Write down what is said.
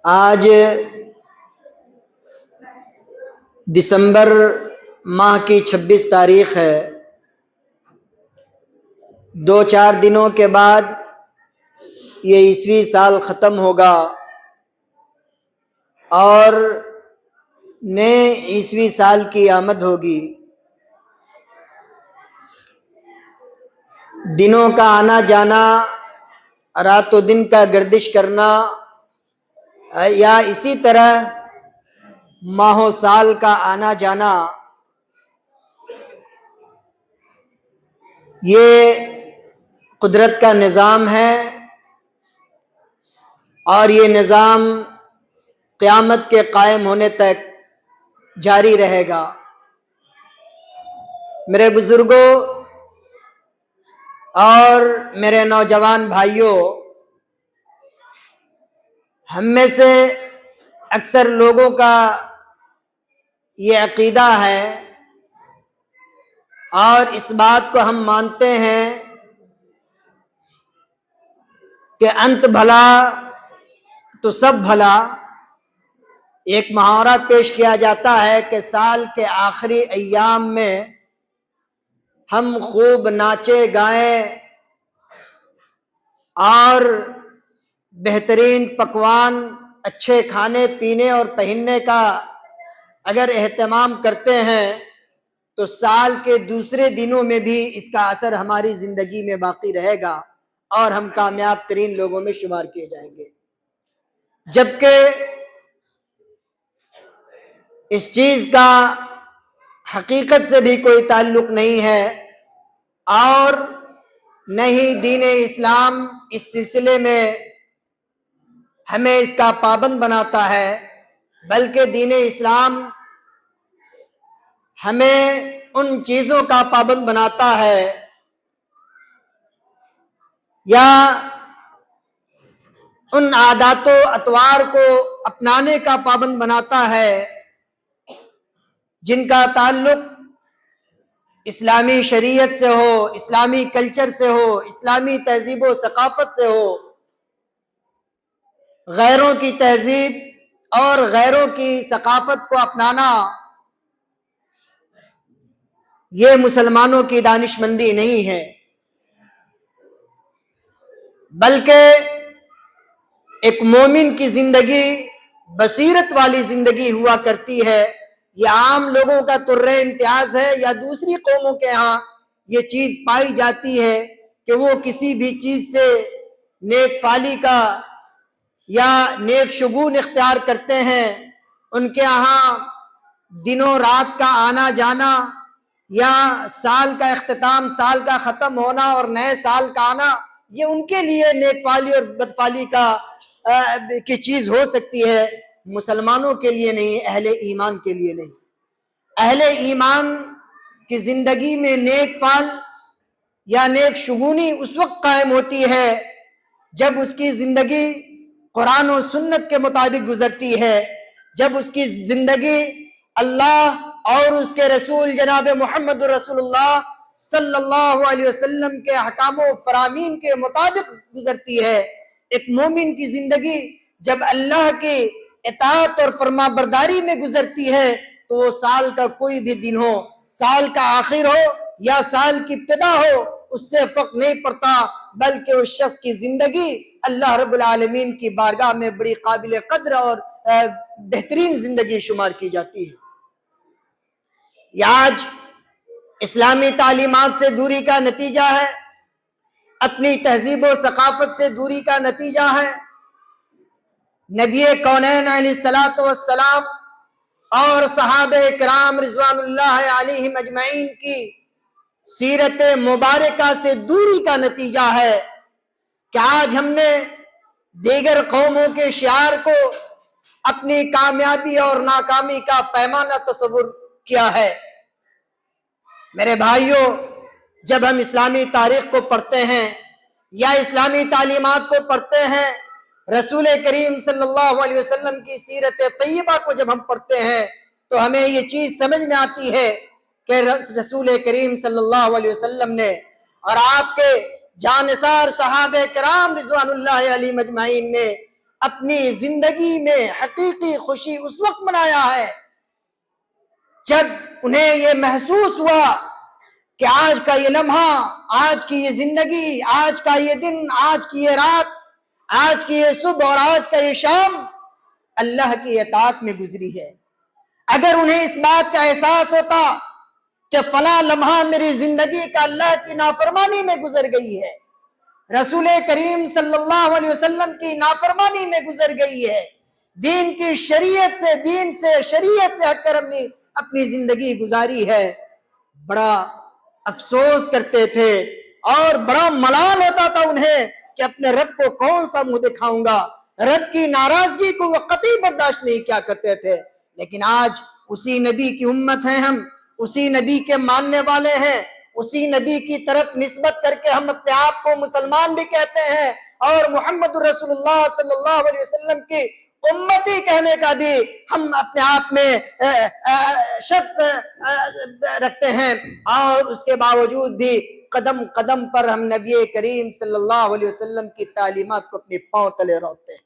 آج دسمبر ماہ کی 26 تاریخ ہے۔ 2-4 دنوں کے بعد یہ عیسوی سال ختم ہوگا اور نئے عیسوی سال کی آمد ہوگی۔ دنوں کا آنا جانا، رات و دن کا گردش کرنا، یا اسی طرح ماہ و سال کا آنا جانا، یہ قدرت کا نظام ہے اور یہ نظام قیامت کے قائم ہونے تک جاری رہے گا۔ میرے بزرگوں اور میرے نوجوان بھائیوں، ہم میں سے اکثر لوگوں کا یہ عقیدہ ہے اور اس بات کو ہم مانتے ہیں کہ انت بھلا تو سب بھلا۔ ایک محاورہ پیش کیا جاتا ہے کہ سال کے آخری ایام میں ہم خوب ناچے گائیں اور بہترین پکوان، اچھے کھانے پینے اور پہننے کا اگر اہتمام کرتے ہیں تو سال کے دوسرے دنوں میں بھی اس کا اثر ہماری زندگی میں باقی رہے گا اور ہم کامیاب ترین لوگوں میں شمار کیے جائیں گے۔ جبکہ اس چیز کا حقیقت سے بھی کوئی تعلق نہیں ہے اور نہ ہی دین اسلام اس سلسلے میں ہمیں اس کا پابند بناتا ہے، بلکہ دین اسلام ہمیں ان چیزوں کا پابند بناتا ہے یا ان عادات و اطوار کو اپنانے کا پابند بناتا ہے جن کا تعلق اسلامی شریعت سے ہو، اسلامی کلچر سے ہو، اسلامی تہذیب و ثقافت سے ہو۔ غیروں کی تہذیب اور غیروں کی ثقافت کو اپنانا یہ مسلمانوں کی دانش مندی نہیں ہے، بلکہ ایک مومن کی زندگی بصیرت والی زندگی ہوا کرتی ہے۔ یہ عام لوگوں کا طرز امتیاز ہے یا دوسری قوموں کے ہاں یہ چیز پائی جاتی ہے کہ وہ کسی بھی چیز سے نیک فالی کا یا نیک شگون اختیار کرتے ہیں۔ ان کے ہاں دنوں رات کا آنا جانا یا سال کا اختتام، سال کا ختم ہونا اور نئے سال کا آنا، یہ ان کے لیے نیک فالی اور بدفالی کی چیز ہو سکتی ہے، مسلمانوں کے لیے نہیں، اہل ایمان کے لیے نہیں۔ اہل ایمان کی زندگی میں نیک فال یا نیک شگونی اس وقت قائم ہوتی ہے جب اس کی زندگی قرآن و سنت کے مطابق گزرتی ہے، جب اس کی زندگی اللہ اور اس کے رسول جناب محمد رسول اللہ صلی اللہ علیہ وسلم کے احکام و فرامین کے مطابق گزرتی ہے۔ ایک مومن کی زندگی جب اللہ کی اطاعت اور فرما برداری میں گزرتی ہے تو وہ سال کا کوئی بھی دن ہو، سال کا آخر ہو یا سال کی ابتدا ہو، اس سے فرق نہیں پڑتا، بلکہ اس شخص کی زندگی اللہ رب العالمین کی بارگاہ میں بڑی قابل قدر اور بہترین زندگی شمار کی جاتی ہے۔ یہ آج اسلامی تعلیمات سے دوری کا نتیجہ ہے، اپنی تہذیب و ثقافت سے دوری کا نتیجہ ہے۔ نبی کونین علیہ الصلوۃ والسلام اور صحابہ کرام رضوان اللہ علیہم اجمعین کی سیرت مبارکہ سے دوری کا نتیجہ ہے کہ آج ہم نے دیگر قوموں کے شعار کو اپنی کامیابی اور ناکامی کا پیمانہ تصور کیا ہے۔ میرے بھائیوں، جب ہم اسلامی تاریخ کو پڑھتے ہیں یا اسلامی تعلیمات کو پڑھتے ہیں، رسول کریم صلی اللہ علیہ وسلم کی سیرت طیبہ کو جب ہم پڑھتے ہیں تو ہمیں یہ چیز سمجھ میں آتی ہے کہ رسول کریم صلی اللہ علیہ وسلم نے اور آپ کے جانثار صحابہ کرام رضوان اللہ علیہ مجمعین نے اپنی زندگی میں حقیقی خوشی اس وقت منایا ہے جب انہیں یہ محسوس ہوا کہ آج کا یہ لمحہ، آج کی یہ زندگی، آج کا یہ دن، آج کی یہ رات، آج کی یہ صبح اور آج کا یہ شام اللہ کی اطاعت میں گزری ہے۔ اگر انہیں اس بات کا احساس ہوتا کہ فلاں لمحہ میری زندگی کا اللہ کی نافرمانی میں گزر گئی ہے، رسول کریم صلی اللہ علیہ وسلم کی نافرمانی میں گزر گئی ہے، دین کی شریعت سے ہٹ کر اپنی زندگی گزاری ہے، بڑا افسوس کرتے تھے اور بڑا ملال ہوتا تھا انہیں کہ اپنے رب کو کون سا منہ دکھاؤں گا۔ رب کی ناراضگی کو وہ قطعی برداشت نہیں کیا کرتے تھے۔ لیکن آج اسی نبی کی امت ہیں، ہم اسی نبی کے ماننے والے ہیں، اسی نبی کی طرف نسبت کر کے ہم اپنے آپ کو مسلمان بھی کہتے ہیں اور محمد رسول اللہ صلی اللہ علیہ وسلم کی امتی کہنے کا بھی ہم اپنے آپ میں شرط رکھتے ہیں، اور اس کے باوجود بھی قدم قدم پر ہم نبی کریم صلی اللہ علیہ وسلم کی تعلیمات کو اپنے پاؤں تلے روتے ہیں۔